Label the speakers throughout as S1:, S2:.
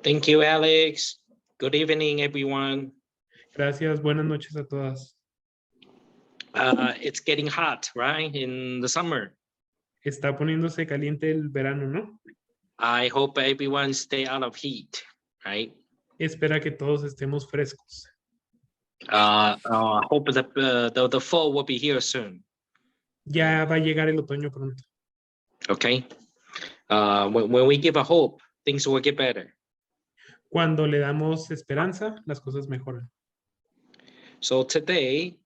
S1: Thank you, Alex. Good evening, everyone.
S2: Gracias, buenas noches a todas.
S1: It's getting hot, right? In the summer.
S2: Está poniéndose caliente el verano, ¿no?
S1: I hope everyone stay out of heat, right?
S2: Espera que todos estemos frescos.
S1: Hope that the fall will be here soon.
S2: Ya va a llegar el otoño pronto.
S1: Okay. When we give a hope, things will get better.
S2: Cuando le damos esperanza, las cosas mejoran.
S1: So today,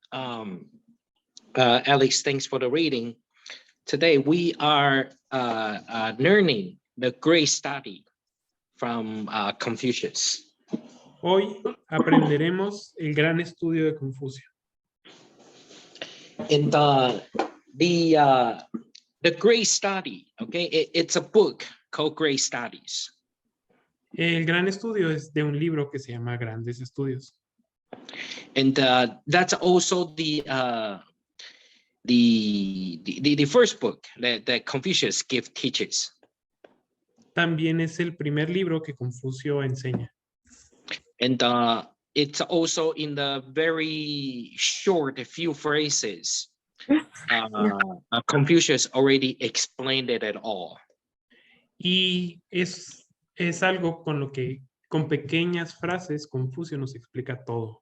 S1: Alex, thanks for the reading. Today we are learning the great study from Confucius.
S2: Hoy aprenderemos el gran estudio de Confucio.
S1: And the great study, okay, it's a book called Great Studies.
S2: El gran estudio es de un libro que se llama Grandes Estudios.
S1: And that's also the first book that Confucius teaches.
S2: También es el primer libro que Confucio enseña.
S1: And it's also in the very short few phrases. Confucius already explained it at all.
S2: Y es algo con lo que, con pequeñas frases, Confucio nos explica todo.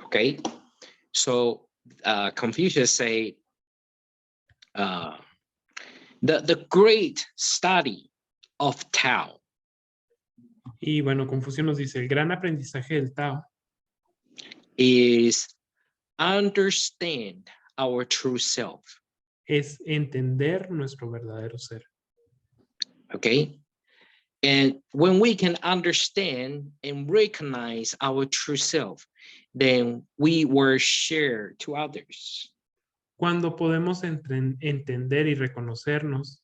S1: Okay, so Confucius say the great study of Tao.
S2: Y bueno, Confucio nos dice, el gran aprendizaje del Tao
S1: is understand our true self.
S2: es entender nuestro verdadero ser.
S1: Okay, and when we can understand and recognize our true self, then we will share to others.
S2: Cuando podemos entender y reconocernos,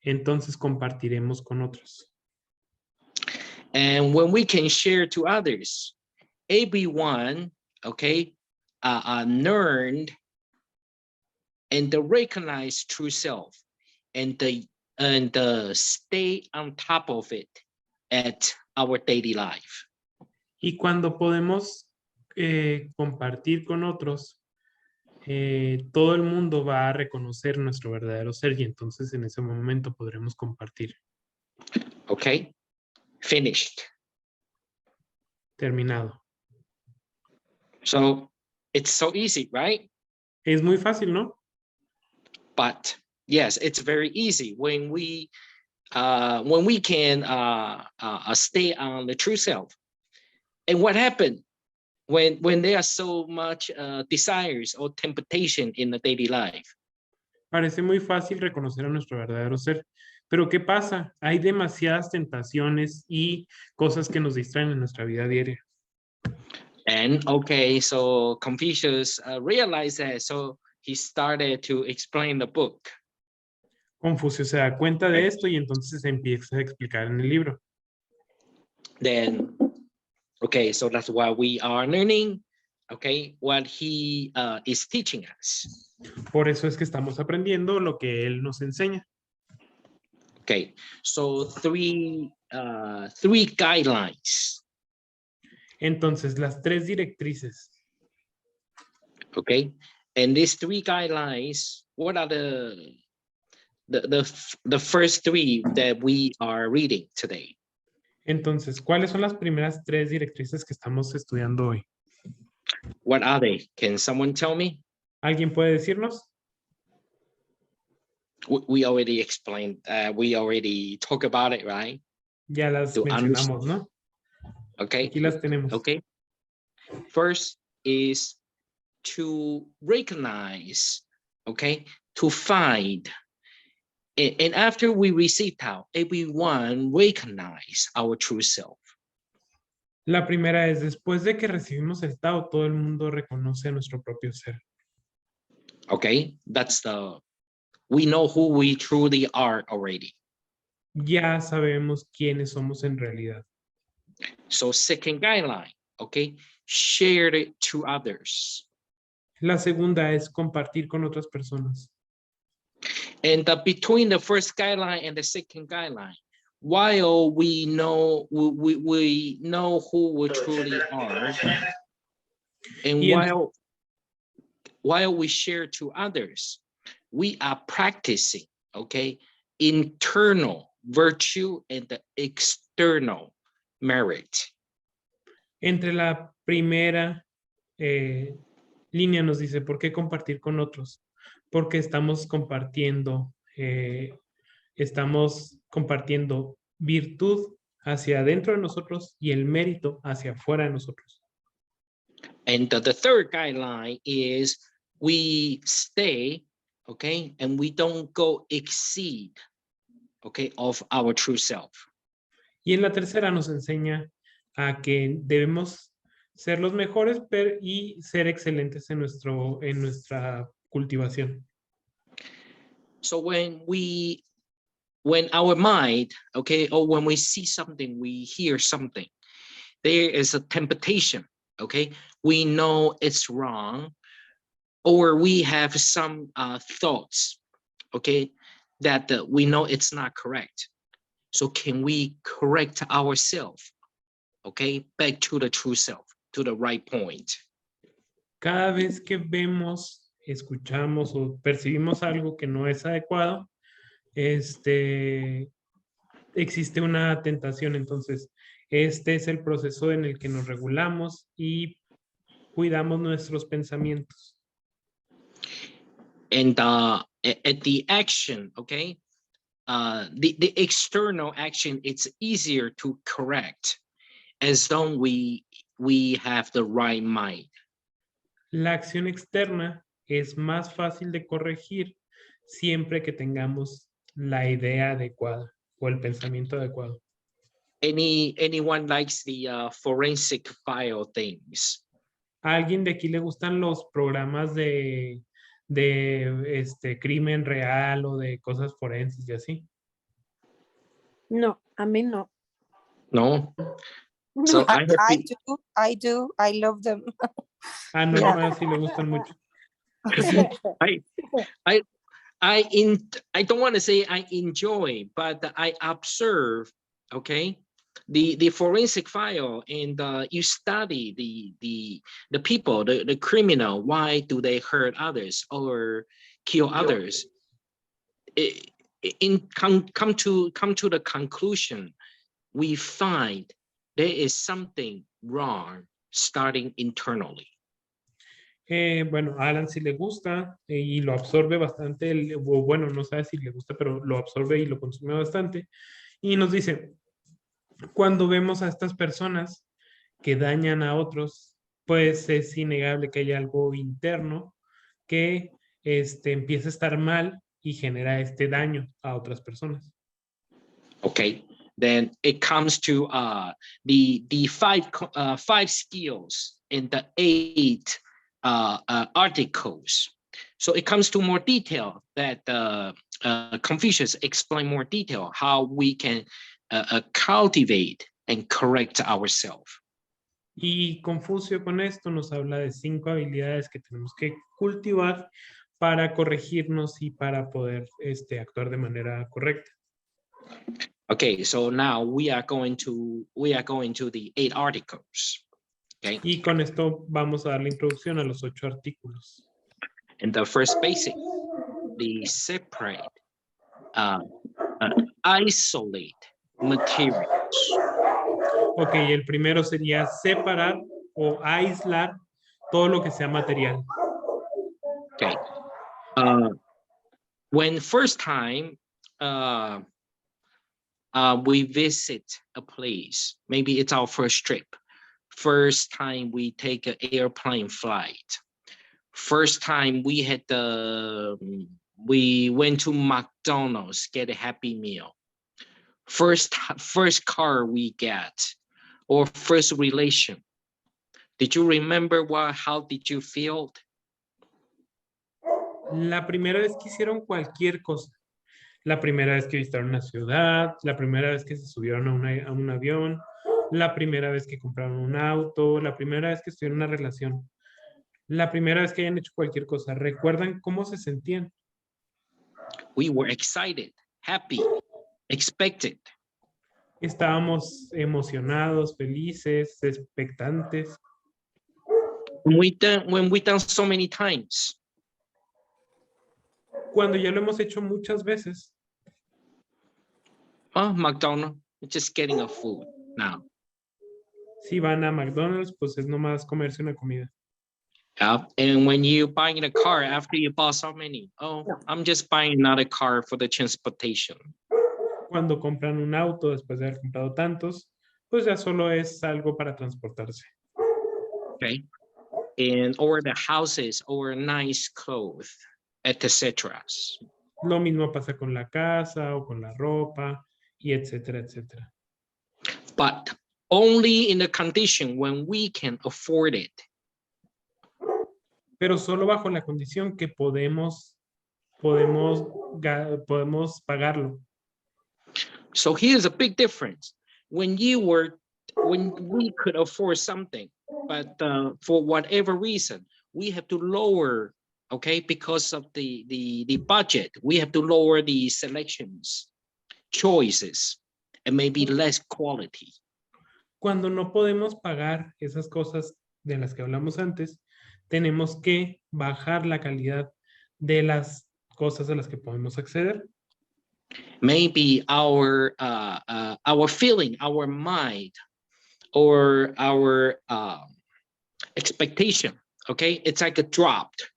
S2: entonces compartiremos con otros.
S1: And when we can share to others, everyone, okay, learned and the recognize true self and stay on top of it at our daily life.
S2: Y cuando podemos compartir con otros, todo el mundo va a reconocer nuestro verdadero ser y entonces en ese momento podremos compartir.
S1: Okay, finished.
S2: Terminado.
S1: So it's so easy, right?
S2: Es muy fácil, ¿no?
S1: But yes, it's very easy when we can stay on the true self. And what happened when there are so much desires or temptation in the daily life?
S2: Parece muy fácil reconocer a nuestro verdadero ser, pero ¿qué pasa? Hay demasiadas tentaciones y cosas que nos distraen en nuestra vida diaria.
S1: And okay, so Confucius realized that, so he started to explain the book.
S2: Confucio se da cuenta de esto y entonces empieza a explicar en el libro.
S1: Then, okay, so that's why we are learning, okay, what he is teaching us.
S2: Por eso es que estamos aprendiendo lo que él nos enseña.
S1: Okay, so three guidelines.
S2: Entonces, las 3 directrices.
S1: Okay, and these 3 guidelines, what are the first 3 that we are reading today?
S2: Entonces, ¿cuáles son las primeras 3 directrices que estamos estudiando hoy?
S1: What are they? Can someone tell me?
S2: ¿Alguien puede decirnos?
S1: We already explained, we already talked about it, right?
S2: Ya las
S1: To
S2: mencionamos, ¿no?
S1: Okay.
S2: Aquí las tenemos.
S1: Okay. First is to recognize, okay, to find. And after we receive Tao, everyone recognize our true self.
S2: La primera es, después de que recibimos el Tao, todo el mundo reconoce a nuestro propio ser.
S1: Okay, we know who we truly are already.
S2: Ya sabemos quiénes somos en realidad.
S1: So second guideline, okay, share it to others.
S2: La segunda es compartir con otras personas.
S1: And between the first guideline and the second guideline, while we know we know who we truly are, and while we share to others, we are practicing, okay, internal virtue and the external merit.
S2: Entre la primera línea nos dice, ¿por qué compartir con otros? Porque estamos compartiendo virtud hacia adentro de nosotros y el mérito hacia afuera de nosotros.
S1: And the third guideline is we stay, okay, and we don't go exceed, okay, of our true self.
S2: Y en la tercera nos enseña a que debemos ser los mejores y ser excelentes en nuestra cultivación.
S1: So when our mind, okay, or when we see something, we hear something, there is a temptation, okay, we know it's wrong, or we have some thoughts, okay, that we know it's not correct. So can we correct ourselves, okay, back to the true self, to the right point?
S2: Cada vez que vemos, escuchamos o percibimos algo que no es adecuado, existe una tentación. Entonces, este es el proceso en el que nos regulamos y cuidamos nuestros pensamientos.
S1: And at the action, okay, the external action, it's easier to correct as long we have the right mind.
S2: La acción externa es más fácil de corregir siempre que tengamos la idea adecuada o el pensamiento adecuado.
S1: Anyone likes the forensic file things?
S2: ¿A alguien de aquí le gustan los programas de crimen real o de cosas forenses y así?
S3: No, a mí no.
S1: No. So
S3: I do. I love them.
S2: A Norma sí le gustan mucho.
S1: I don't want to say I enjoy, but I observe, okay, the forensic file, and you study the people, the criminal, why do they hurt others or kill others? Come to the conclusion, we find there is something wrong starting internally.
S2: Bueno, a Alan sí le gusta y lo absorbe bastante, o bueno, no sabe si le gusta, pero lo absorbe y lo consume bastante. Y nos dice, cuando vemos a estas personas que dañan a otros, pues es innegable que hay algo interno que empieza a estar mal y genera este daño a otras personas.
S1: Okay, then it comes to the five skills and the 8 articles. So it comes to more detail that Confucius explain more detail how we can cultivate and correct ourselves.
S2: Y Confucio con esto nos habla de 5 habilidades que tenemos que cultivar para corregirnos y para poder actuar de manera correcta.
S1: Okay, so now we are going to the 8 articles. Okay.
S2: Y con esto vamos a dar la introducción a los 8 artículos.
S1: And the first basic, the separate, isolate materials.
S2: Ok, el primero sería separar o aislar todo lo que sea material.
S1: Okay. When first time we visit a place, maybe it's our first trip. First time we take an airplane flight. First time we went to McDonald's, get a Happy Meal. First car we get, or first relation. Did you remember how did you feel?
S2: La primera vez que hicieron cualquier cosa. La primera vez que visitaron una ciudad, la primera vez que se subieron a un avión, la primera vez que compraron un auto, la primera vez que estuvieron en una relación, la primera vez que hayan hecho cualquier cosa. ¿Recuerdan cómo se sentían?
S1: We were excited, happy, expected.
S2: Estábamos emocionados, felices, expectantes.
S1: When we done so many times.
S2: Cuando ya lo hemos hecho muchas veces.
S1: Oh, McDonald's, just getting a food now.
S2: Si van a McDonald's, pues es nomás comerse una comida.
S1: And when you buying a car after you bought so many, oh, I'm just buying another car for the transportation.
S2: Cuando compran un auto después de haber comprado tantos, pues ya solo es algo para transportarse.
S1: Okay. And or the houses or nice clothes, etc.
S2: Lo mismo pasa con la casa o con la ropa y etcétera, etcétera.
S1: But only in the condition when we can afford it.
S2: Pero solo bajo la condición que podemos pagarlo.
S1: So here's a big difference. When we could afford something, but for whatever reason, we have to lower, okay, because of the budget, we have to lower the selections, choices, and maybe less quality.
S2: Cuando no podemos pagar esas cosas de las que hablamos antes, tenemos que bajar la calidad de las cosas a las que podemos acceder.
S1: Maybe our feeling, our mind, or our expectation, okay, it's like a dropped.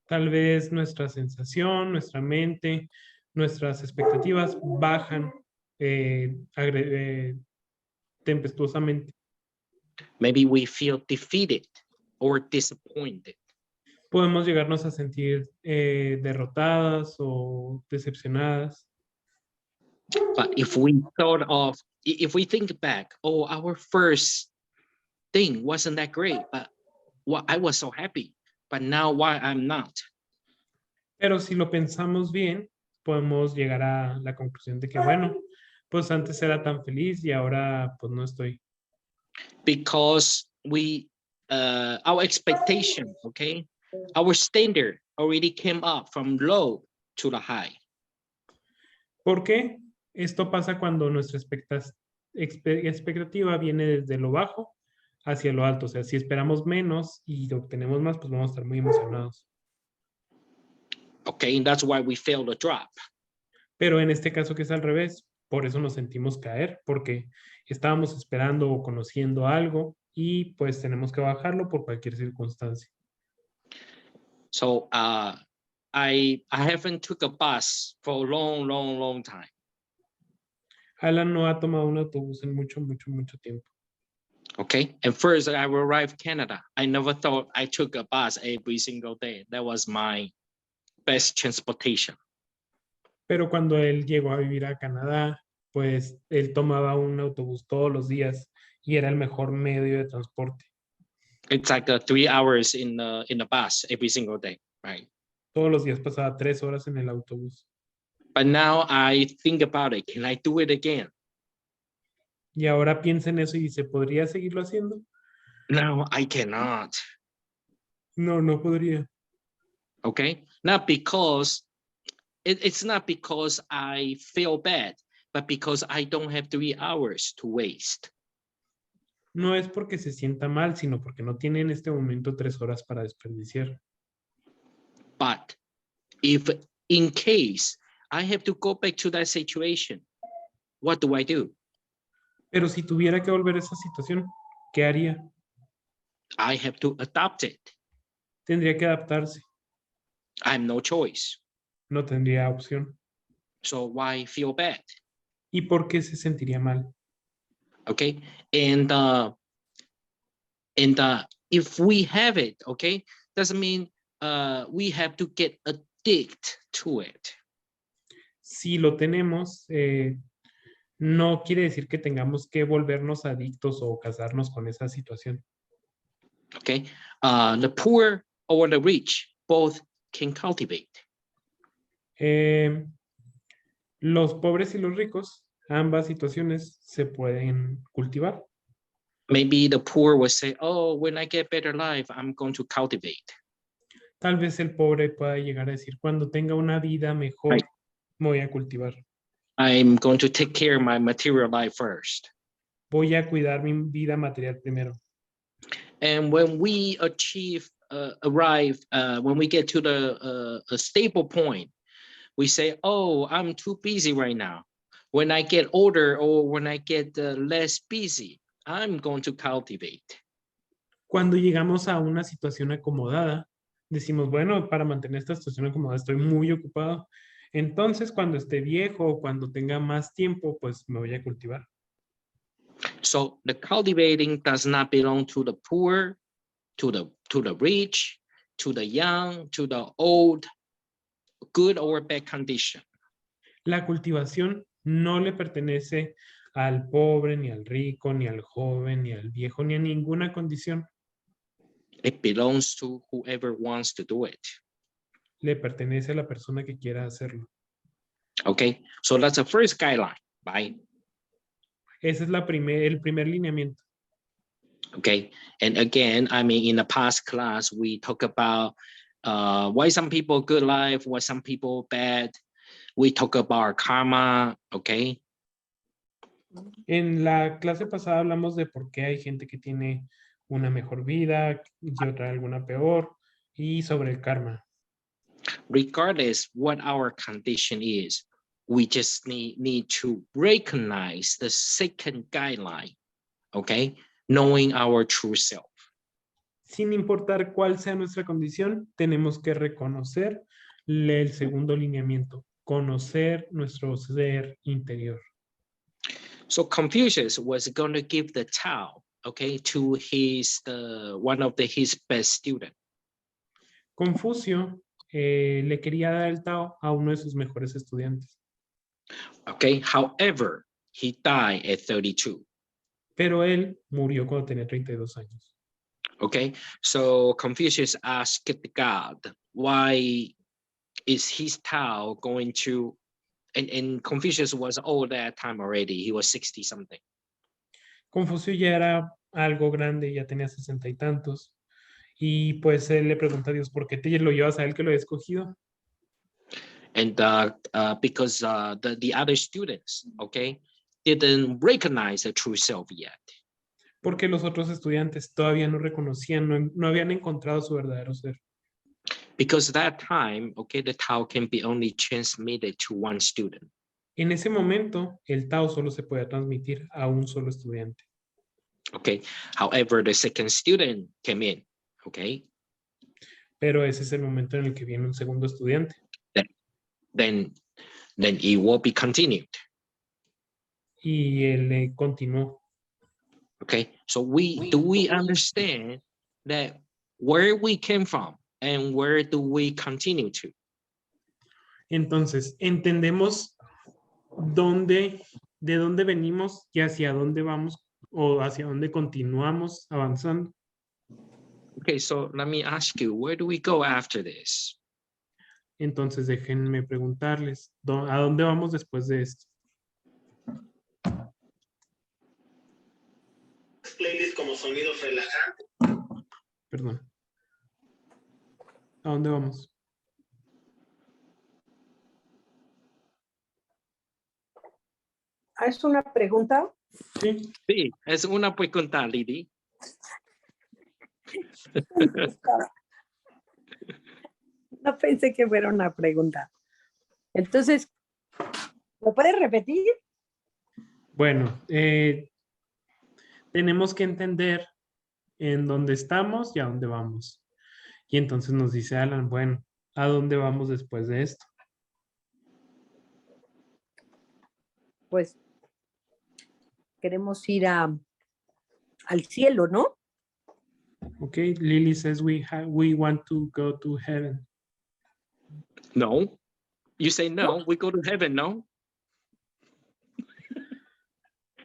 S2: Tal vez nuestra sensación, nuestra mente, nuestras expectativas bajan tempestuosamente.
S1: Maybe we feel defeated or disappointed.
S2: Podemos llegarnos a sentir derrotadas o decepcionadas.
S1: But if we think back, oh, our first thing wasn't that great, but I was so happy, but now why I'm not?
S2: Pero si lo pensamos bien, podemos llegar a la conclusión de que, bueno, pues antes era tan feliz y ahora pues no estoy.
S1: Because our expectation, okay, our standard already came up from low to the high.
S2: ¿Por qué? Esto pasa cuando nuestra expectativa viene desde lo bajo hacia lo alto. O sea, si esperamos menos y obtenemos más, pues vamos a estar muy emocionados.
S1: Okay, and that's why we fail the drop.
S2: Pero en este caso que es al revés, por eso nos sentimos caer, porque estábamos esperando o conociendo algo y pues tenemos que bajarlo por cualquier circunstancia.
S1: So I haven't took a bus for a long time.
S2: Alan no ha tomado un autobús en mucho tiempo.
S1: Okay, and first I arrived Canada. I never thought I took a bus every single day. That was my best transportation.
S2: Pero cuando él llegó a vivir a Canadá, pues él tomaba un autobús todos los días y era el mejor medio de transporte.
S1: It's like 3 hours in the bus every single day, right?
S2: Todos los días pasaba 3 horas en el autobús.
S1: But now I think about it. Can I do it again?
S2: Y ahora piensa en eso y dice, ¿podría seguirlo haciendo?
S1: No, I cannot.
S2: No, no podría.
S1: Okay, not because it's not because I feel bad, but because I don't have 3 hours to waste.
S2: No es porque se sienta mal, sino porque no tiene en este momento 3 horas para desperdiciar.
S1: But if in case I have to go back to that situation, what do I do?
S2: Pero si tuviera que volver a esa situación, ¿qué haría?
S1: I have to adapt it.
S2: Tendría que adaptarse.
S1: I have no choice.
S2: No tendría opción.
S1: So why feel bad?
S2: ¿Y por qué se sentiría mal?
S1: Okay, and if we have it, okay, doesn't mean we have to get addicted to it.
S2: Si lo tenemos, no quiere decir que tengamos que volvernos adictos o casarnos con esa situación.
S1: Okay, the poor or the rich both can cultivate.
S2: Los pobres y los ricos, ambas situaciones se pueden cultivar.
S1: Maybe the poor will say, oh, when I get better life, I'm going to cultivate.
S2: Tal vez el pobre pueda llegar a decir, cuando tenga una vida mejor,
S1: Right.
S2: me voy a cultivar.
S1: I'm going to take care of my material life first.
S2: Voy a cuidar mi vida material primero.
S1: And when we when we get to a stable point, we say, oh, I'm too busy right now. When I get older or when I get less busy, I'm going to cultivate.
S2: Cuando llegamos a una situación acomodada, decimos, bueno, para mantener esta situación acomodada estoy muy ocupado. Entonces, cuando esté viejo o cuando tenga más tiempo, pues me voy a cultivar.
S1: So the cultivating does not belong to the poor, to the rich, to the young, to the old, good or bad condition.
S2: La cultivación no le pertenece al pobre, ni al rico, ni al joven, ni al viejo, ni a ninguna condición.
S1: It belongs to whoever wants to do it.
S2: Le pertenece a la persona que quiera hacerlo.
S1: Okay, so that's the first guideline, right?
S2: Ese es el primer lineamiento.
S1: Okay, and again, I mean, in the past class, we talk about why some people good life, why some people bad. We talk about karma, okay?
S2: En la clase pasada hablamos de por qué hay gente que tiene una mejor vida y otra alguna peor, y sobre el karma.
S1: Regardless what our condition is, we just need to recognize the second guideline, okay? Knowing our true self.
S2: Sin importar cuál sea nuestra condición, tenemos que reconocer el segundo lineamiento, conocer nuestro ser interior.
S1: So Confucius was going to give the Tao, okay, to one of his best students.
S2: Confucio le quería dar el Tao a uno de sus mejores estudiantes.
S1: Okay, however, he died at 32.
S2: Pero él murió cuando tenía 32 años.
S1: Okay, so Confucius asked God, why is his Tao going to, and Confucius was old at that time already, he was 60 something.
S2: Confucio ya era algo grande, ya tenía 60 y tantos. Y pues él le pregunta a Dios, ¿por qué te lo llevas a él que lo he escogido?
S1: And because the other students, okay, didn't recognize the true self yet.
S2: Porque los otros estudiantes todavía no reconocían, no habían encontrado su verdadero ser.
S1: Because that time, okay, the Tao can be only transmitted to one student.
S2: En ese momento, el Tao solo se puede transmitir a un solo estudiante.
S1: Okay, however, the second student came in, okay.
S2: Pero ese es el momento en el que viene un segundo estudiante.
S1: Then it will be continued.
S2: Y él continuó.
S1: Okay, so do we understand that where we came from and where do we continue to?
S2: Entonces, entendemos de dónde venimos y hacia dónde vamos o hacia dónde continuamos avanzando.
S1: Okay, so let me ask you, where do we go after this?
S2: Entonces, déjenme preguntarles, ¿a dónde vamos después de esto?
S4: Playlist como sonidos relajantes.
S2: Perdón. ¿A dónde vamos?
S3: ¿Es una pregunta?
S2: Sí.
S1: Sí, es una pregunta, Lidi.
S3: No pensé que fuera una pregunta. Entonces, ¿lo puedes repetir?
S2: Bueno, tenemos que entender en dónde estamos y a dónde vamos. Y entonces nos dice Alan, bueno, ¿a dónde vamos después de esto?
S3: Pues queremos ir al cielo, ¿no?
S2: Okay, Lily says we want to go to heaven.
S1: No, you say no, we go to heaven, no?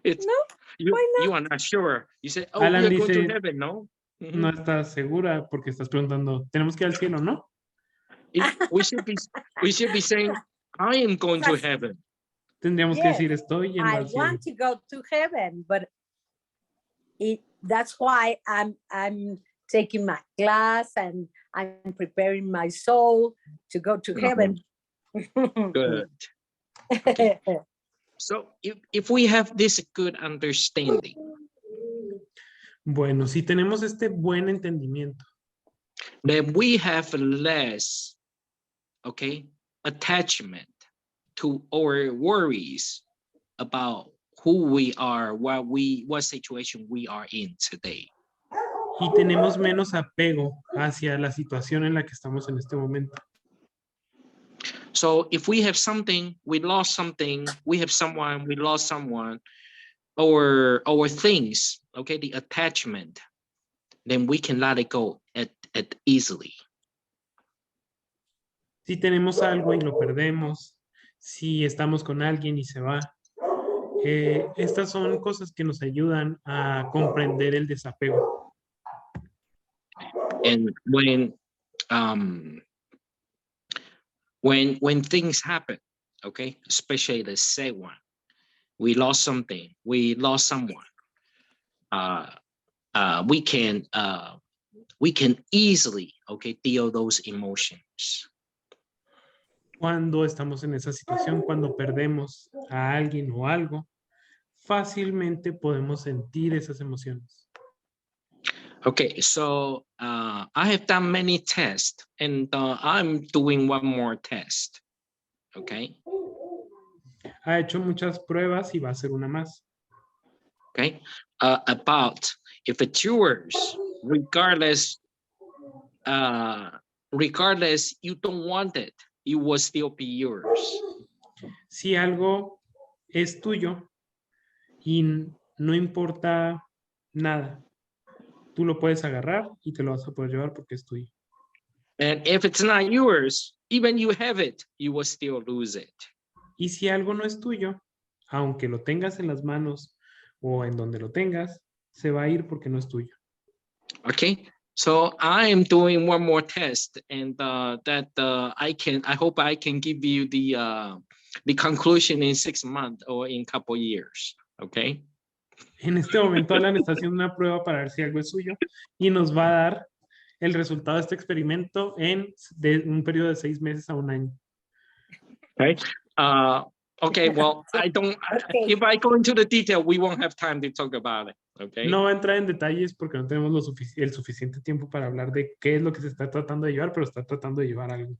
S1: It's,
S3: No,
S1: you,
S3: why not?
S1: you are not sure. You say, oh,
S2: Alan
S1: we are going to
S2: dice,
S1: heaven, no? Mhm.
S2: No estás segura porque estás preguntando, ¿tenemos que ir al cielo, no?
S1: We should be saying, I am going to heaven.
S2: Tendríamos que
S3: Yes,
S2: decir, estoy yendo
S3: I
S2: al cielo.
S3: want to go to heaven, but that's why I'm taking my class and I'm preparing my soul to go to heaven.
S1: Good. Okay. So if we have this good understanding,
S2: Bueno, si tenemos este buen entendimiento,
S1: then we have less, okay, attachment to our worries about who we are, what situation we are in today.
S2: y tenemos menos apego hacia la situación en la que estamos en este momento.
S1: So if we have something, we lost something, we have someone, we lost someone, or things, okay, the attachment, then we can let it go at easily.
S2: Si tenemos algo y lo perdemos, si estamos con alguien y se va, estas son cosas que nos ayudan a comprender el desapego.
S1: And when things happen, okay, especially the sad one, we lost something, we lost someone, we can easily, okay, deal those emotions.
S2: Cuando estamos en esa situación, cuando perdemos a alguien o algo, fácilmente podemos sentir esas emociones.
S1: Okay, so I have done many tests, and I'm doing one more test. Okay.
S2: Ha hecho muchas pruebas y va a hacer una más.
S1: Okay. About if it's yours, regardless you don't want it, it will still be yours.
S2: Si algo es tuyo y no importa nada, tú lo puedes agarrar y te lo vas a poder llevar porque es tuyo.
S1: And if it's not yours, even you have it, you will still lose it.
S2: Y si algo no es tuyo, aunque lo tengas en las manos o en donde lo tengas, se va a ir porque no es tuyo.
S1: Okay. So I am doing one more test, and I hope I can give you the conclusion in 6 months or in couple years. Okay.
S2: En este momento Alan está haciendo una prueba para ver si algo es suyo y nos va a dar el resultado de este experimento en un periodo de 6 meses a 1 año.
S1: Okay. Okay. Well,
S3: Okay.
S1: if I go into the detail, we won't have time to talk about it. Okay.
S2: No va a entrar en detalles porque no tenemos el suficiente tiempo para hablar de qué es lo que se está tratando de llevar, pero está tratando de llevar algo.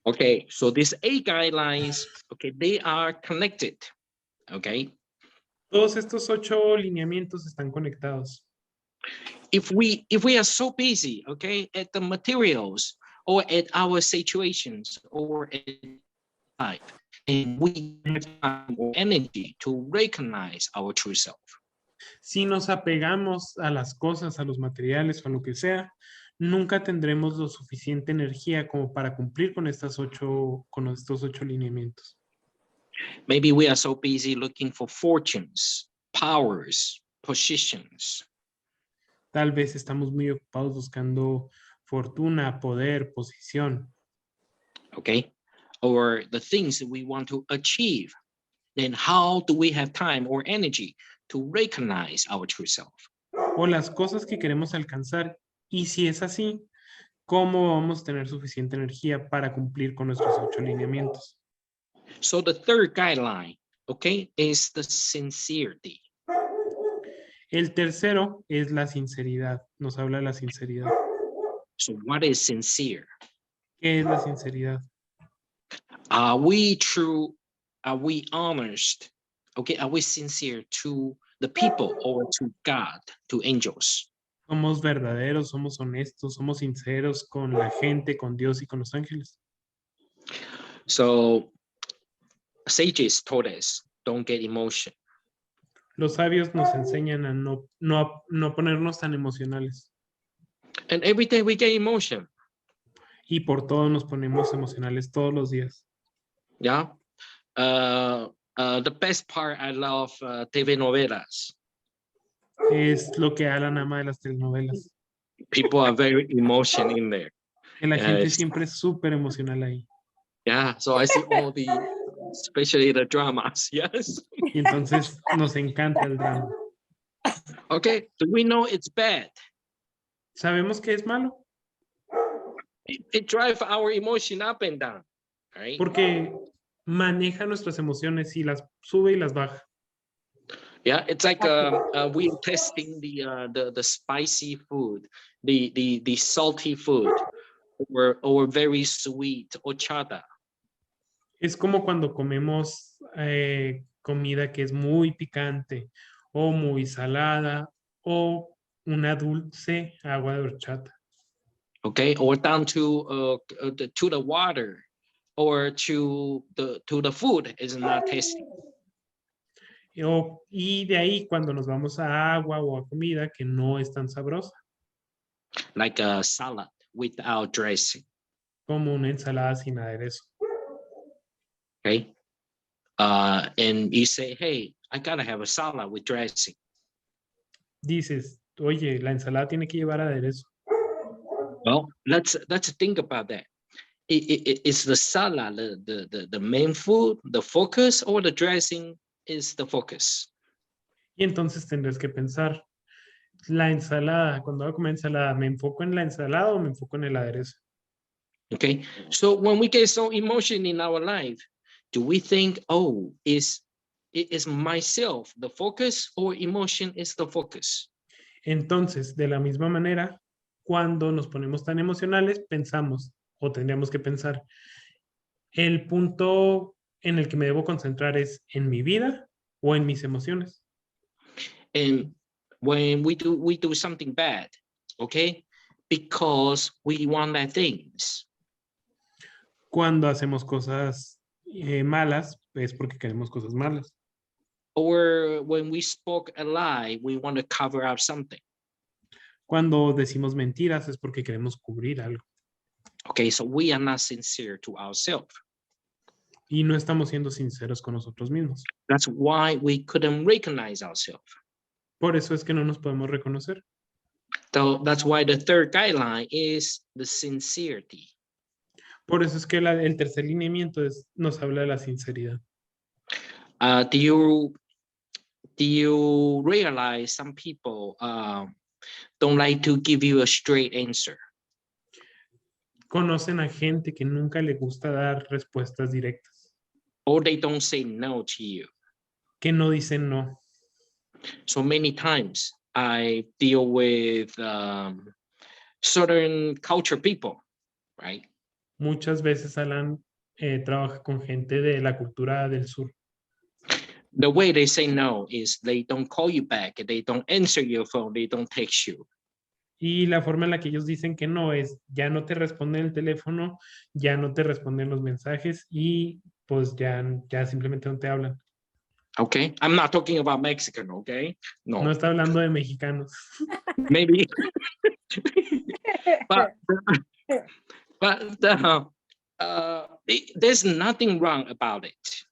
S1: Okay. So these 8 guidelines, okay, they are connected. Okay.
S2: Todos estos 8 lineamientos están conectados.
S1: If we are so busy, okay, at the materials or at our situations or at life, and we have time or energy to recognize our true self.
S2: Si nos apegamos a las cosas, a los materiales o a lo que sea, nunca tendremos lo suficiente energía como para cumplir con estos 8 lineamientos.
S1: Maybe we are so busy looking for fortunes, powers, positions.
S2: Tal vez estamos muy ocupados buscando fortuna, poder, posición.
S1: Okay. Or the things that we want to achieve. Then how do we have time or energy to recognize our true self?
S2: O las cosas que queremos alcanzar. Y si es así, ¿cómo vamos a tener suficiente energía para cumplir con nuestros 8 lineamientos?
S1: So the third guideline, okay, is the sincerity.
S2: El tercero es la sinceridad. Nos habla de la sinceridad.
S1: So what is sincere?
S2: ¿Qué es la sinceridad?
S1: Are we true? Are we honest? Okay, are we sincere to the people or to God, to angels?
S2: Somos verdaderos, somos honestos, somos sinceros con la gente, con Dios y con los ángeles.
S1: So sages told us, don't get emotion.
S2: Los sabios nos enseñan a no ponernos tan emocionales.
S1: And every day we get emotion.
S2: Y por todo nos ponemos emocionales todos los días.
S1: Yeah. The best part I love TV novelas.
S2: Es lo que Alan ama de las telenovelas.
S1: People are very emotional in there.
S2: Que la gente
S1: Yes.
S2: siempre es súper emocional ahí.
S1: Yeah, so I see all the, especially the dramas, yes.
S2: Y entonces nos encanta el drama.
S1: Okay, do we know it's bad?
S2: sabemos que es malo
S1: It drives our emotion up and down, right?
S2: porque maneja nuestras emociones y las sube y las baja.
S1: Yeah, it's like we're testing the spicy food, the salty food, or very sweet horchata.
S2: Es como cuando comemos comida que es muy picante o muy salada o una dulce agua de horchata.
S1: Okay, or down to the water, or to the food is not tasty.
S2: Y de ahí cuando nos vamos a agua o a comida que no es tan sabrosa,
S1: Like a salad without dressing.
S2: como una ensalada sin aderezo.
S1: Okay, and you say, hey, I gotta have a salad with dressing.
S2: Dices, oye, la ensalada tiene que llevar aderezo.
S1: Well, let's think about that. Is the salad the main food, the focus, or the dressing is the focus?
S2: Y entonces tendrás que pensar, la ensalada, cuando voy a comer ensalada, ¿me enfoco en la ensalada o me enfoco en el aderezo?
S1: Okay, so when we get so emotion in our life, do we think, oh, is myself the focus, or emotion is the focus?
S2: Entonces, de la misma manera, cuando nos ponemos tan emocionales, pensamos, o tendríamos que pensar, ¿el punto en el que me debo concentrar es en mi vida o en mis emociones?
S1: And when we do something bad, okay, because we want bad things.
S2: Cuando hacemos cosas malas, es porque queremos cosas malas.
S1: Or when we spoke a lie, we want to cover up something.
S2: Cuando decimos mentiras, es porque queremos cubrir algo.
S1: Okay, so we are not sincere to ourselves.
S2: Y no estamos siendo sinceros con nosotros mismos.
S1: That's why we couldn't recognize ourselves.
S2: Por eso es que no nos podemos reconocer.
S1: So that's why the third guideline is the sincerity.
S2: Por eso es que el tercer lineamiento nos habla de la sinceridad.
S1: Do you realize some people don't like to give you a straight answer?
S2: Conocen a gente que nunca le gusta dar respuestas directas,
S1: Or they don't say no to you.
S2: que no dicen no.
S1: So many times I deal with certain culture people, right?
S2: Muchas veces Alan trabaja con gente de la cultura del sur.
S1: The way they say no is they don't call you back, they don't answer your phone, they don't text you.
S2: Y la forma en la que ellos dicen que no es, ya no te responden el teléfono, ya no te responden los mensajes y pues ya simplemente no te hablan.
S1: Okay, I'm not talking about Mexican, okay?
S2: No
S1: No,
S2: está hablando de mexicanos.
S1: maybe. but there's nothing wrong about it.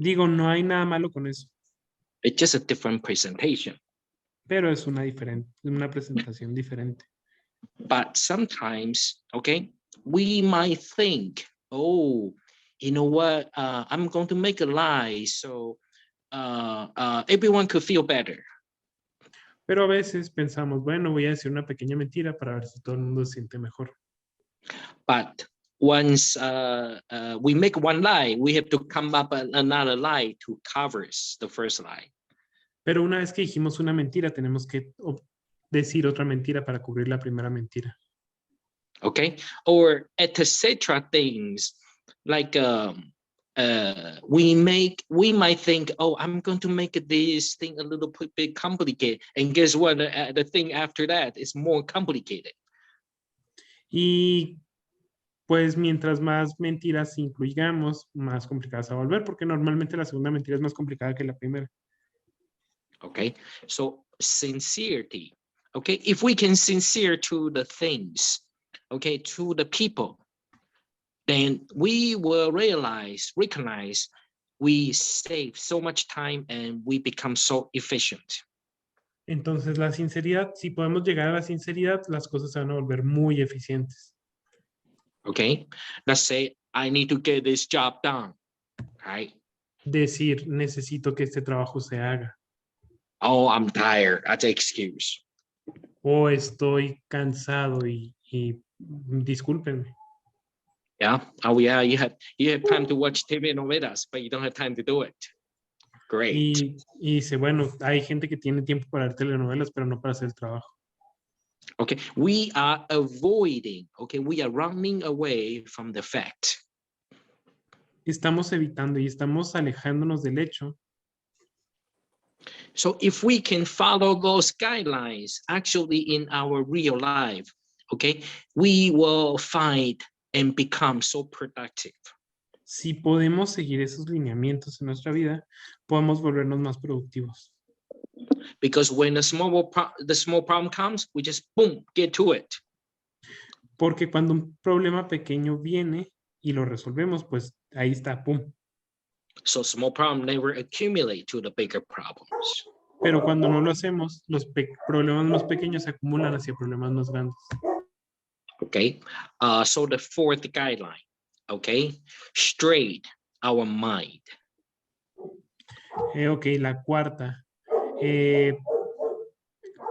S2: Digo, no hay nada malo con eso,
S1: It's just a different presentation.
S2: pero es una presentación diferente.
S1: But sometimes, okay, we might think, oh, you know what? I'm going to make a lie so everyone could feel better.
S2: Pero a veces pensamos, bueno, voy a decir una pequeña mentira para ver si todo el mundo se siente mejor.
S1: But once we make one lie, we have to come up with another lie to cover the first lie.
S2: Pero una vez que dijimos una mentira, tenemos que decir otra mentira para cubrir la primera mentira.
S1: Okay, or etc. things like we might think, oh, I'm going to make this thing a little bit complicated, and guess what? The thing after that is more complicated.
S2: Y pues mientras más mentiras incluyamos, más complicadas a volver, porque normalmente la segunda mentira es más complicada que la primera.
S1: Okay, so sincerity. Okay, if we can sincere to the things, okay, to the people, then we will recognize we save so much time and we become so efficient.
S2: Entonces la sinceridad, si podemos llegar a la sinceridad, las cosas se van a volver muy eficientes.
S1: Okay, let's say I need to get this job done, right?
S2: Decir, necesito que este trabajo se haga.
S1: Oh, I'm tired. That's an excuse.
S2: o estoy cansado y discúlpenme.
S1: Yeah. Oh, yeah. You have time to watch TV novelas, but you don't have time to do it. Great.
S2: Y dice, bueno, hay gente que tiene tiempo para ver telenovelas, pero no para hacer el trabajo.
S1: Okay. We are avoiding. Okay. We are running away from the fact.
S2: Estamos evitando y estamos alejándonos del hecho.
S1: So if we can follow those guidelines actually in our real life, okay, we will find and become so productive.
S2: Si podemos seguir esos lineamientos en nuestra vida, podemos volvernos más productivos.
S1: Because when the small problem comes, we just boom, get to it.
S2: Porque cuando un problema pequeño viene y lo resolvemos, pues ahí está, pum.
S1: So small problem never accumulate to the bigger problems.
S2: Pero cuando no lo hacemos, los problemas más pequeños se acumulan hacia problemas más grandes.
S1: Okay. So the fourth guideline, okay, straight our mind.
S2: Ok, la cuarta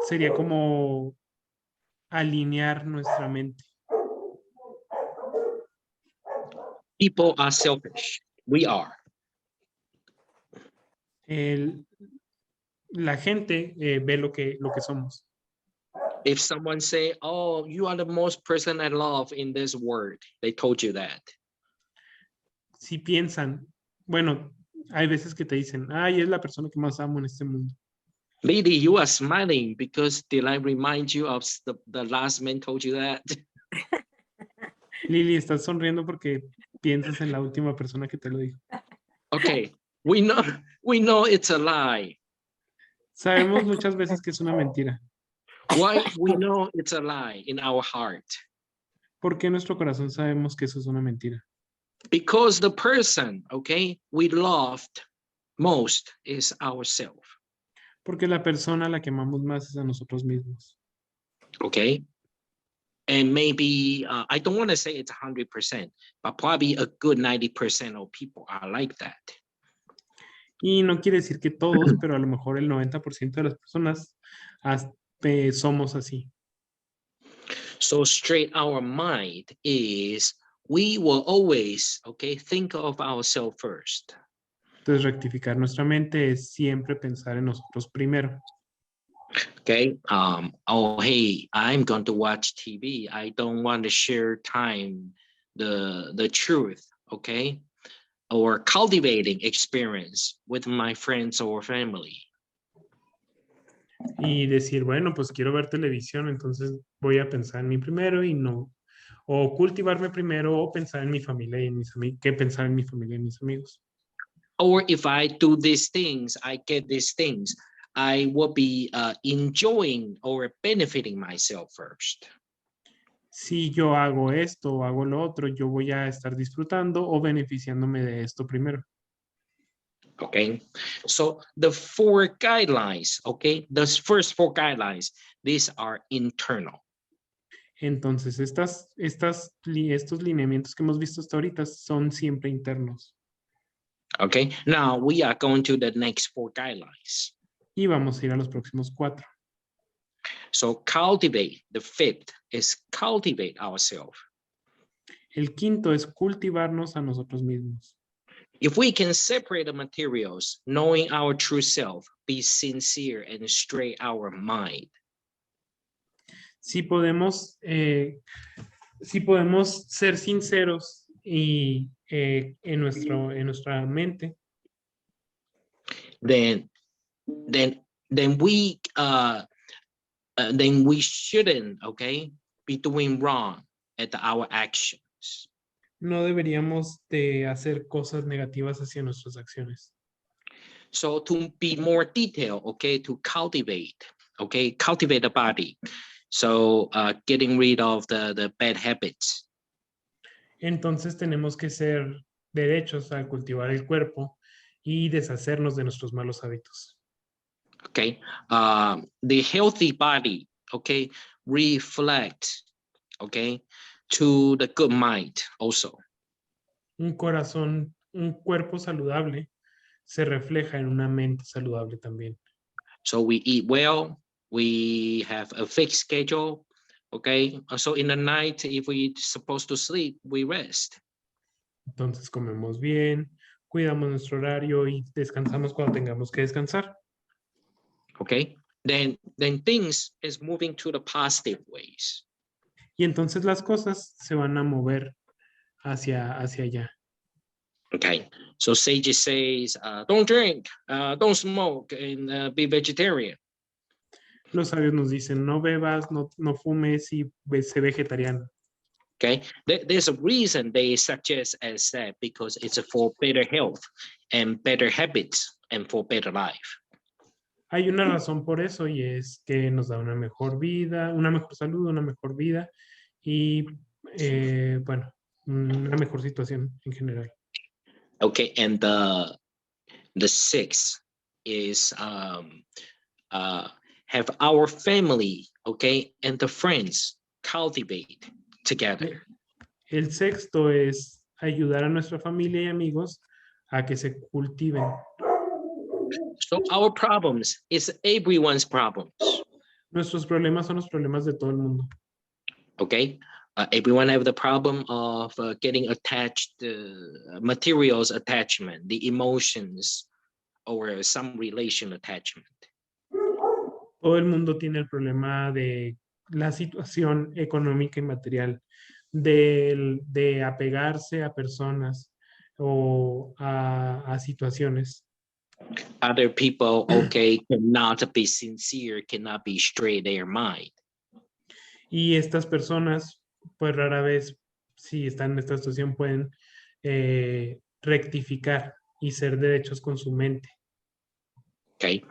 S2: sería como alinear nuestra mente.
S1: People are selfish. We are.
S2: La gente ve lo que somos.
S1: If someone say, oh, you are the most person I love in this world, they told you that.
S2: Si piensan, bueno, hay veces que te dicen, ay, es la persona que más amo en este mundo.
S1: Lady, you are smiling because did I remind you of the last man told you that?
S2: Lili, estás sonriendo porque piensas en la última persona que te lo dijo.
S1: Okay, we know it's a lie.
S2: Sabemos muchas veces que es una mentira.
S1: Why we know it's a lie in our heart?
S2: ¿Por qué en nuestro corazón sabemos que eso es una mentira?
S1: Because the person, okay, we loved most is ourselves.
S2: Porque la persona a la que amamos más es a nosotros mismos.
S1: Okay. And maybe, I don't want to say it's 100%, but probably a good 90% of people are like that.
S2: Y no quiere decir que todos, pero a lo mejor el 90% de las personas somos así.
S1: So straight our mind is we will always, okay, think of ourselves first.
S2: Entonces rectificar nuestra mente es siempre pensar en nosotros primero.
S1: Okay. Oh, hey, I'm going to watch TV. I don't want to share time, the truth, okay? Or cultivating experience with my friends or family.
S2: Y decir, bueno, pues quiero ver televisión, entonces voy a pensar en mí primero y no. O cultivarme primero o pensar en mi familia y en mis amigos, que pensar en mi familia y en mis amigos.
S1: Or if I do these things, I get these things, I will be enjoying or benefiting myself first.
S2: Si yo hago esto o hago lo otro, yo voy a estar disfrutando o beneficiándome de esto primero.
S1: Okay, so the four guidelines, okay, those first four guidelines, these are internal.
S2: Entonces, estos lineamientos que hemos visto hasta ahorita son siempre internos.
S1: Okay, now we are going to the next four guidelines.
S2: Y vamos a ir a los próximos 4.
S1: So cultivate, the fifth is cultivate ourselves.
S2: El quinto es cultivarnos a nosotros mismos.
S1: If we can separate the materials, knowing our true self, be sincere and straight our mind.
S2: Si podemos ser sinceros y en nuestra mente,
S1: then we shouldn't, okay, be doing wrong at our actions.
S2: no deberíamos de hacer cosas negativas hacia nuestras acciones.
S1: So to be more detailed, okay, to cultivate the body. So getting rid of the bad habits.
S2: Entonces tenemos que ser derechos al cultivar el cuerpo y deshacernos de nuestros malos hábitos.
S1: Okay, the healthy body, okay, reflect, okay, to the good mind also.
S2: Un cuerpo saludable se refleja en una mente saludable también.
S1: So we eat well, We have a fixed schedule. Okay, so in the night, if we supposed to sleep, we rest.
S2: Entonces comemos bien, cuidamos nuestro horario y descansamos cuando tengamos que descansar.
S1: Okay, then things is moving to the positive ways.
S2: Y entonces las cosas se van a mover hacia allá.
S1: Okay, so Sage says, don't drink, don't smoke, and be vegetarian.
S2: Los sabios nos dicen, no bebas, no fumes y sé vegetariano.
S1: Okay, there's a reason they suggest as that, because it's for better health and better habits and for better life.
S2: Hay una razón por eso y es que nos da una mejor vida, una mejor salud, una mejor vida y, bueno, una mejor situación en general.
S1: Okay, and the sixth is have our family, okay, and the friends cultivate together.
S2: El sexto es ayudar a nuestra familia y amigos a que se cultiven.
S1: So our problems is everyone's problems.
S2: Nuestros problemas son los problemas de todo el mundo.
S1: Okay, everyone have the problem of getting attached, materials attachment, the emotions, or some relation attachment.
S2: Todo el mundo tiene el problema de la situación económica y material, de apegarse a personas o a situaciones.
S1: Other people, okay, cannot be sincere, cannot be straight their mind.
S2: Y estas personas, pues rara vez, si están en esta situación, pueden rectificar y ser derechos con su mente.
S1: Okay,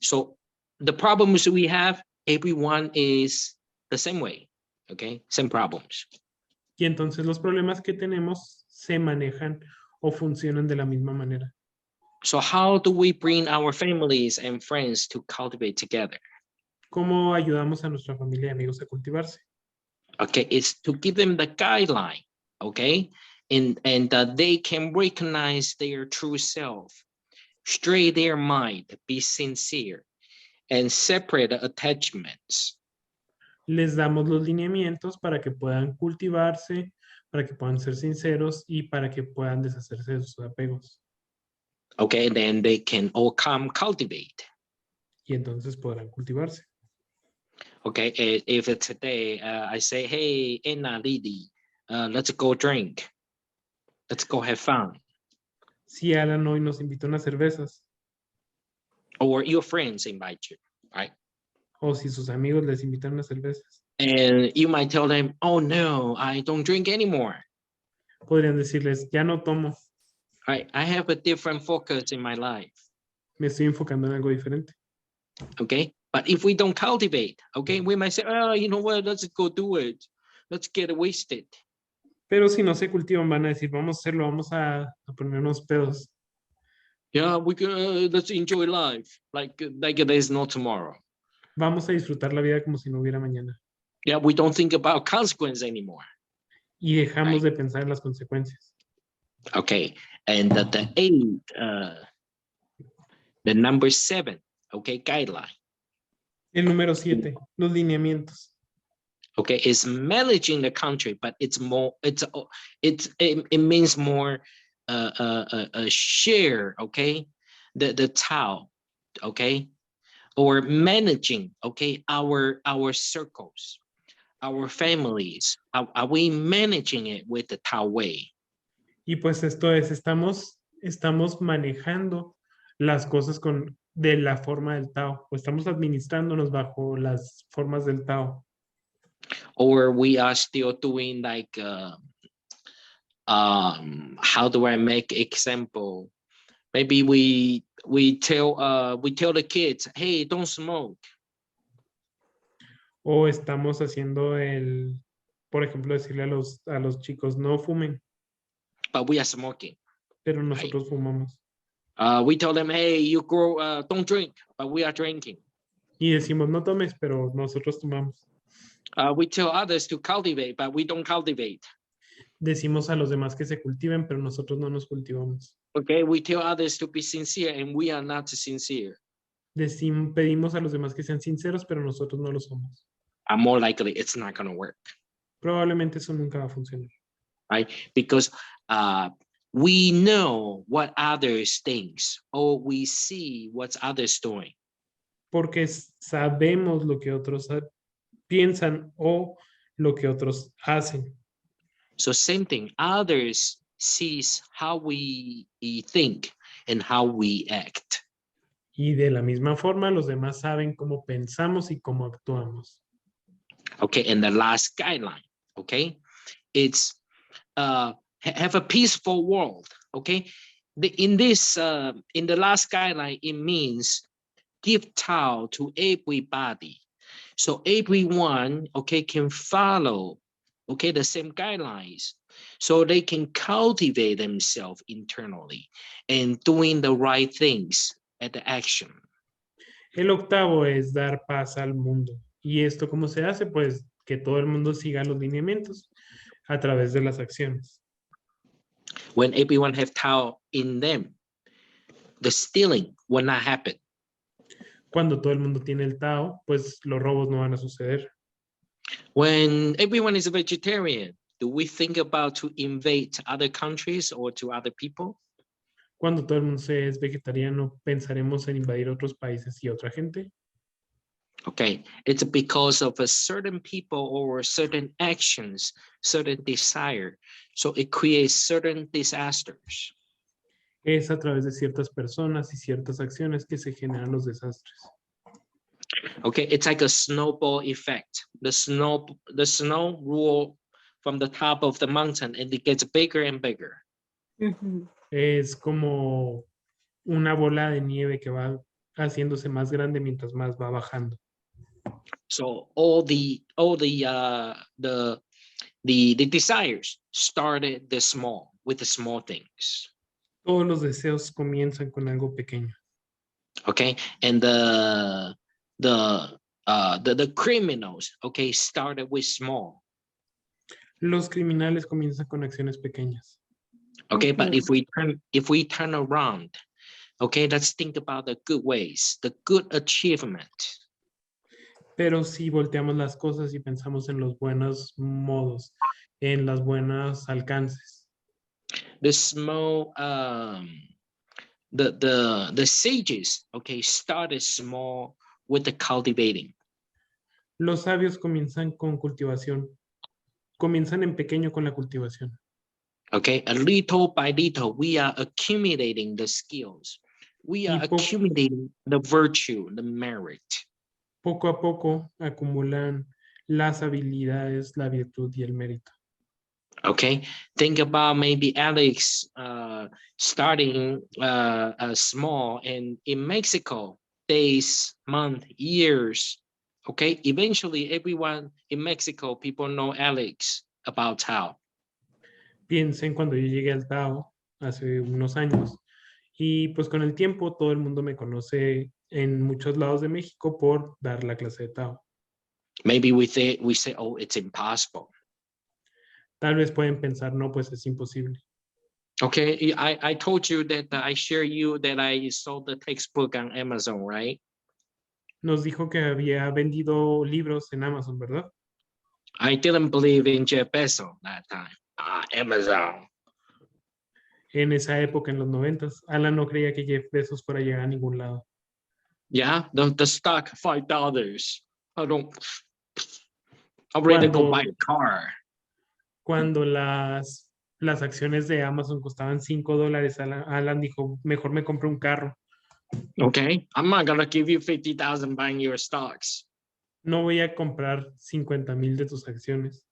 S1: so the problems we have, everyone is the same way, okay, same problems.
S2: Y entonces los problemas que tenemos se manejan o funcionan de la misma manera.
S1: So how do we bring our families and friends to cultivate together?
S2: ¿Cómo ayudamos a nuestra familia y amigos a cultivarse?
S1: Okay, it's to give them the guideline, okay, and they can recognize their true self, straight their mind, be sincere, and separate attachments.
S2: Les damos los lineamientos para que puedan cultivarse, para que puedan ser sinceros y para que puedan deshacerse de sus apegos.
S1: Okay, then they can all come cultivate.
S2: Y entonces podrán cultivarse.
S1: Okay, if today I say, hey, Anna, Lady, let's go drink. Let's go have fun.
S2: Si Alan hoy nos invita unas cervezas,
S1: Or your friends invite you, right?
S2: o si sus amigos les invitan unas cervezas,
S1: And you might tell them, oh no, I don't drink anymore.
S2: podrían decirles, ya no tomo,
S1: I have a different focus in my life.
S2: me estoy enfocando en algo diferente.
S1: Okay, but if we don't cultivate, okay, we might say, oh, you know what, let's go do it. Let's get wasted.
S2: Pero si no se cultivan, van a decir, vamos a hacerlo, vamos a ponernos pedos.
S1: Yeah, we can, let's enjoy life like there's no tomorrow.
S2: Vamos a disfrutar la vida como si no hubiera mañana.
S1: Yeah, we don't think about consequence anymore.
S2: Y dejamos de pensar en las consecuencias.
S1: Okay, and the eight, the number 7, okay, guideline.
S2: El número 7, los lineamientos.
S1: Okay, is managing the country, but it's more, it means more a share, okay, the town, okay, or managing, okay, our circles, our families. Are we managing it with the Tao way?
S2: Y pues esto es, estamos manejando las cosas de la forma del Tao, o estamos administrándonos bajo las formas del Tao.
S1: Or we are still doing like, how do I make example? Maybe we tell the kids, hey, don't smoke.
S2: O estamos haciendo por ejemplo, decirle a los chicos, no fumen,
S1: But we are smoking.
S2: pero nosotros fumamos.
S1: We tell them, hey, you grow, don't drink, but we are drinking.
S2: Y decimos, no tomes, pero nosotros tomamos.
S1: We tell others to cultivate, but we don't cultivate.
S2: Decimos a los demás que se cultiven, pero nosotros no nos cultivamos.
S1: Okay, we tell others to be sincere, and we are not sincere.
S2: pedimos a los demás que sean sinceros, pero nosotros no lo somos.
S1: More likely it's not going to work,
S2: Probablemente eso nunca va a funcionar.
S1: right? Because we know what others thinks, or we see what others doing.
S2: Porque sabemos lo que otros piensan o lo que otros hacen.
S1: So same thing, others sees how we think and how we act.
S2: Y de la misma forma, los demás saben cómo pensamos y cómo actuamos.
S1: Okay, and the last guideline, okay, it's have a peaceful world. Okay, in the last guideline, it means give Tao to everybody, so everyone, okay, can follow, okay, the same guidelines, so they can cultivate themselves internally and doing the right things at the action.
S2: El octavo es dar paz al mundo. ¿Y esto cómo se hace? Pues que todo el mundo siga los lineamientos a través de las acciones.
S1: When everyone have Tao in them, the stealing will not happen.
S2: Cuando todo el mundo tiene el Tao, pues los robos no van a suceder.
S1: When everyone is a vegetarian, do we think about to invade other countries or to other people?
S2: Cuando todo el mundo es vegetariano, ¿pensaremos en invadir otros países y otra gente?
S1: Okay, it's because of a certain people or certain actions, certain desire. So it creates certain disasters.
S2: Es a través de ciertas personas y ciertas acciones que se generan los desastres.
S1: Okay, it's like a snowball effect. The snow roll from the top of the mountain and it gets bigger and bigger.
S3: Ujú.
S2: Es como una bola de nieve que va haciéndose más grande mientras más va bajando.
S1: So all the desires started with the small things.
S2: Todos los deseos comienzan con algo pequeño.
S1: Okay, and the criminals, okay, started with small.
S2: Los criminales comienzan con acciones pequeñas.
S1: Okay, but
S3: Ujú.
S1: if we turn around, okay, let's think about the good ways, the good achievement.
S2: Pero si volteamos las cosas y pensamos en los buenos modos, en los buenos alcances,
S1: The small the sages, okay, started small with the cultivating.
S2: los sabios comienzan con cultivación, comienzan en pequeño con la cultivación.
S1: Okay, a little by little, we are accumulating the skills. We are
S2: Y poco
S1: accumulating the virtue, the merit.
S2: a poco acumulan las habilidades, la virtud y el mérito.
S1: Okay, think about maybe Alex starting small and in Mexico, days, month, years. Okay, eventually everyone in Mexico, people know Alex about Tao.
S2: Piensen cuando yo llegué al Tao hace unos años y pues con el tiempo todo el mundo me conoce en muchos lados de México por dar la clase de Tao.
S1: Maybe we say, oh, it's impossible.
S2: Tal vez pueden pensar, no, pues es imposible.
S1: Okay, I told you that I share you that I sold the textbook on Amazon, right?
S2: Nos dijo que había vendido libros en Amazon, ¿verdad?
S1: I didn't believe in Jeff Bezos that time. Amazon.
S2: En esa época, en los 90s, Alan no creía que Jeff Bezos fuera a llegar a ningún lado.
S1: Yeah, the stock $5. I'm ready to go buy a car.
S2: Cuando las acciones de Amazon costaban $5, Alan dijo, mejor me compro un carro.
S1: Okay, I'm not gonna give you 50,000 buying your stocks.
S2: No voy a comprar 50,000 de tus acciones.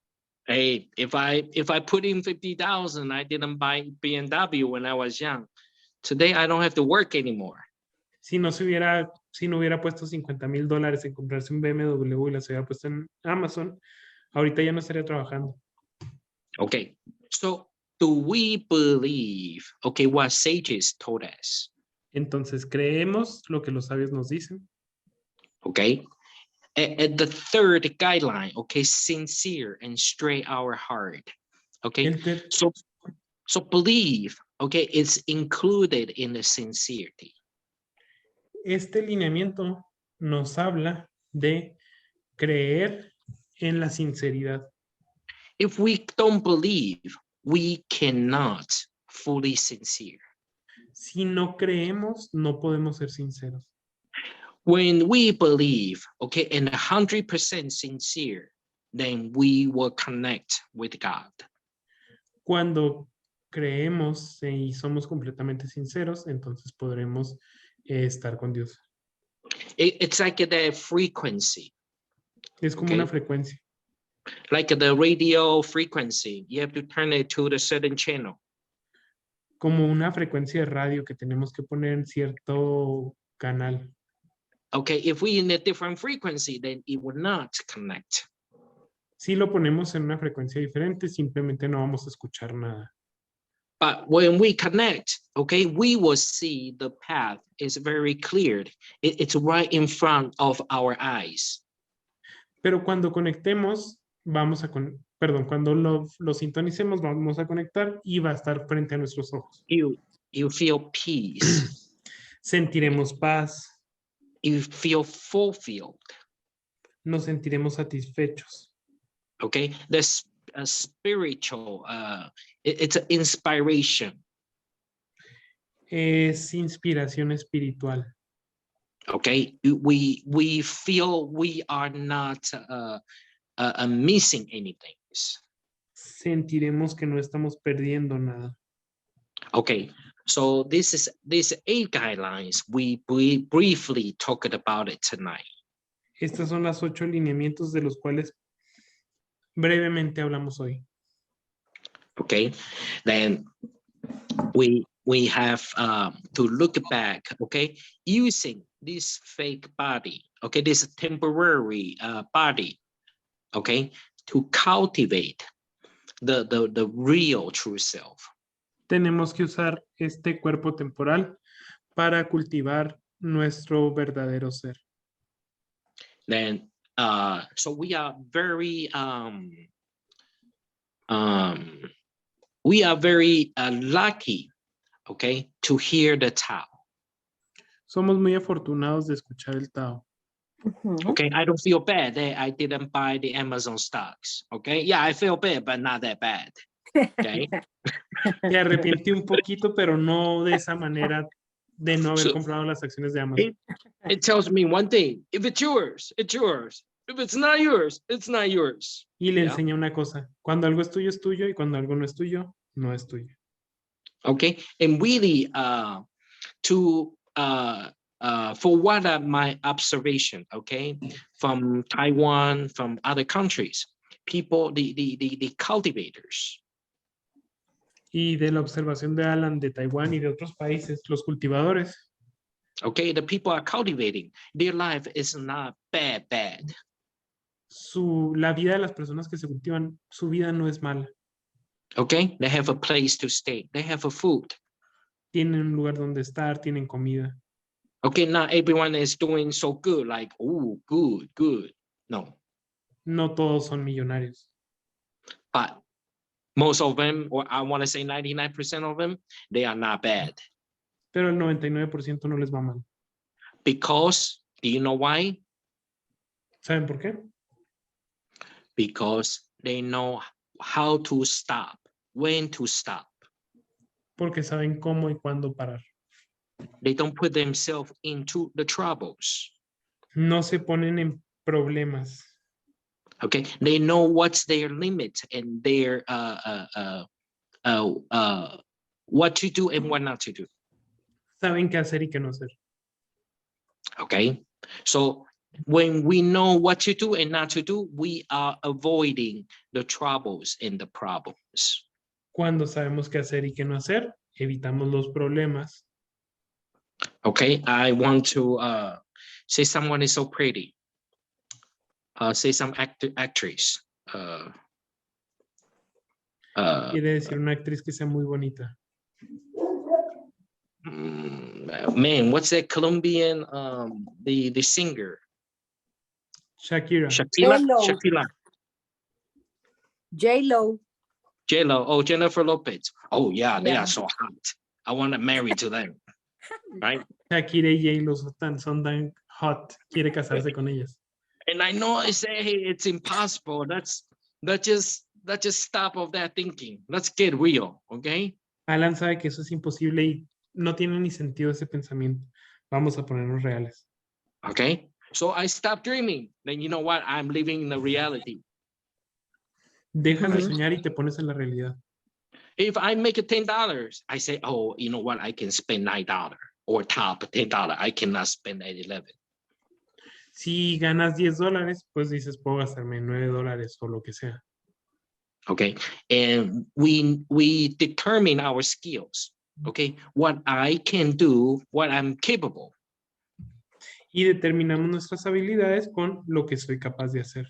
S1: Hey, if I put in 50,000, I didn't buy BMW when I was young. Today I don't have to work anymore.
S2: Si no hubiera puesto $50,000 en comprarse un BMW y las hubiera puesto en Amazon, ahorita ya no estaría trabajando.
S1: Okay, so do we believe, okay, what sages told us?
S2: Entonces, ¿creemos lo que los sabios nos dicen?
S1: Okay, at the third guideline, okay, sincere and straight our heart. Okay, so believe, okay, it's included in the sincerity.
S2: este lineamiento nos habla de creer en la sinceridad.
S1: If we don't believe, we cannot fully sincere.
S2: Si no creemos, no podemos ser sinceros.
S1: When we believe, okay, and 100% sincere, then we will connect with God.
S2: Cuando creemos y somos completamente sinceros, entonces podremos estar con Dios.
S1: It's like the frequency,
S2: Es como
S1: Okay.
S2: una frecuencia.
S1: like the radio frequency. You have to turn it to the certain channel.
S2: Como una frecuencia de radio que tenemos que poner en cierto canal.
S1: Okay, if we in a different frequency, then it will not connect.
S2: Si lo ponemos en una frecuencia diferente, simplemente no vamos a escuchar nada.
S1: But when we connect, okay, we will see the path is very clear. It's right in front of our eyes.
S2: Pero cuando conectemos, cuando lo sintonicemos, vamos a conectar y va a estar frente a nuestros ojos.
S1: You feel peace.
S2: Sentiremos paz,
S1: You feel fulfilled.
S2: nos sentiremos satisfechos.
S1: Okay, this spiritual, it's an inspiration.
S2: Es inspiración espiritual.
S1: Okay, we feel we are not missing anything.
S2: Sentiremos que no estamos perdiendo nada.
S1: Okay, so these 8 guidelines. We briefly talked about it tonight.
S2: Estas son las 8 lineamientos de los cuales brevemente hablamos hoy.
S1: Okay, then we have to look back. Okay, using this fake body. Okay, this temporary body. Okay, to cultivate the real true self.
S2: Tenemos que usar este cuerpo temporal para cultivar nuestro verdadero ser.
S1: Then so we are very lucky, okay, to hear the Tao.
S2: Somos muy afortunados de escuchar el Tao.
S1: Okay, I don't feel bad that I didn't buy the Amazon stocks. Okay, yeah, I feel bad, but not that bad. Okay.
S2: Me arrepentí un poquito, pero no de esa manera de no haber
S1: So-
S2: comprado las acciones de Amazon.
S1: It tells me one thing: if it's yours, it's yours. If it's not yours, it's not yours.
S2: Y le
S1: Yeah.
S2: enseña una cosa: cuando algo es tuyo, y cuando algo no es tuyo, no es tuyo.
S1: Okay, and really, for what are my observation, okay, from Taiwan, from other countries, people, the cultivators,
S2: Y de la observación de Alan de Taiwán y de otros países, los cultivadores,
S1: okay, the people are cultivating, their life is not bad.
S2: la vida de las personas que se cultivan, su vida no es mala.
S1: Okay, they have a place to stay, they have a food.
S2: Tienen un lugar donde estar, tienen comida.
S1: Okay, not everyone is doing so good, like, oh, good. No,
S2: No todos son millonarios,
S1: but most of them, or I want to say 99% of them, they are not bad.
S2: pero el 99% no les va mal.
S1: Because, do you know why?
S2: ¿Saben por qué?
S1: Because they know how to stop, when to stop.
S2: Porque saben cómo y cuándo parar.
S1: They don't put themselves into the troubles.
S2: No se ponen en problemas.
S1: Okay, they know what's their limit and their what to do and what not to do.
S2: Saben qué hacer y qué no hacer.
S1: Okay, so when we know what to do and not to do, we are avoiding the troubles and the problems.
S2: Cuando sabemos qué hacer y qué no hacer, evitamos los problemas.
S1: Okay, I want to say someone is so pretty. Say some actress.
S2: Quiere decir una actriz que sea muy bonita.
S1: Man, what's that Colombian the singer?
S2: Shakira.
S1: Shakira.
S3: J-Lo.
S1: J-Lo. Oh, Jennifer Lopez. Oh yeah, they
S3: Yeah.
S1: are so hot. I want to marry to them. Right?
S2: Shakira y J-Lo son tan hot, quiere casarse con ellas.
S1: And I know I say, hey, it's impossible. Let's just stop of that thinking. Let's get real, okay?
S2: Alan sabe que eso es imposible y no tiene ni sentido ese pensamiento. Vamos a ponernos reales.
S1: Okay. So I stop dreaming. Then you know what? I'm living in the reality.
S2: Dejas de soñar y te pones en la realidad.
S1: If I make it $10, I say, oh, you know what? I can spend $9 or top $10. I cannot spend at 11.
S2: Si ganas $10, pues dices, puedo gastarme $9 o lo que sea.
S1: Okay. And we determine our skills. Okay. What I can do, what I'm capable.
S2: Y determinamos nuestras habilidades con lo que soy capaz de hacer.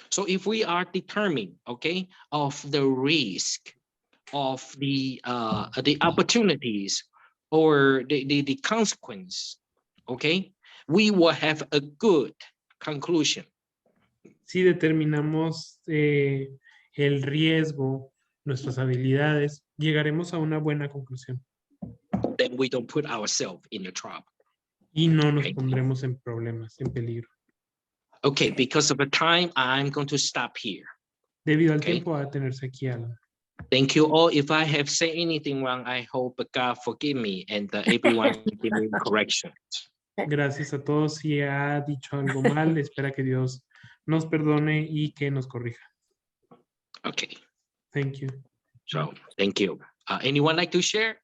S1: So if we are determined, okay, of the risk, of the opportunities or the consequence, okay, we will have a good conclusion.
S2: Si determinamos el riesgo, nuestras habilidades, llegaremos a una buena conclusión.
S1: Then we don't put ourselves in the trouble.
S2: Y no nos
S1: Okay.
S2: pondremos en problemas, en peligro.
S1: Okay, because of the time, I'm going to stop here.
S2: Debido al
S1: Okay.
S2: tiempo va a tenerse aquí, Alan.
S1: Thank you all. If I have said anything wrong, I hope God forgive me and everyone give me correction.
S2: Gracias a todos. Si ha dicho algo mal, espera que Dios nos perdone y que nos corrija.
S1: Okay,
S2: Thank you.
S1: so thank you. Anyone like to share?